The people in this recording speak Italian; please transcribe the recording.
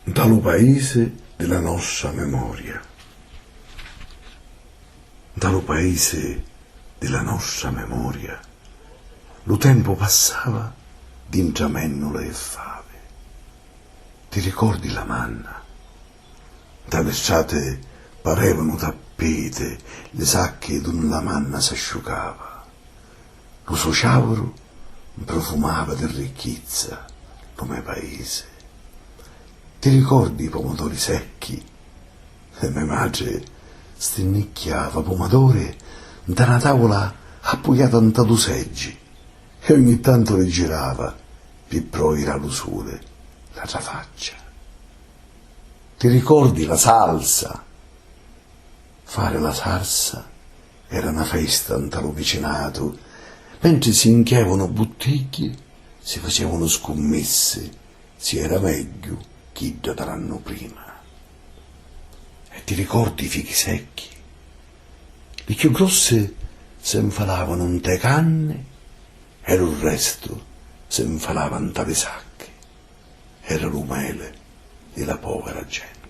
dallo paese della nostra memoria, dallo paese della nostra memoria, lo tempo passava dintra mennole e fave. Ti ricordi la manna? Dalle strade parevano tappete le sacche d'on la manna s'asciugava. Lo sociavoro profumava di ricchezza lo mio paese. Ti ricordi i pomodori secchi? E mia madre stinnicchiava pomodori da una tavola appoggiata in tanto seggi e ogni tanto le girava per proire l'usure la tua faccia. Ti ricordi la salsa? Fare la salsa era una festa in talo vicinato, mentre si inchiavano bottiglie, si facevano scommesse, si era meglio chi dall'anno prima. E ti ricordi i fichi secchi? Le più grosse si infalavano in te canne e il resto si infalavano in tale sacche. Era l'umele della povera gente.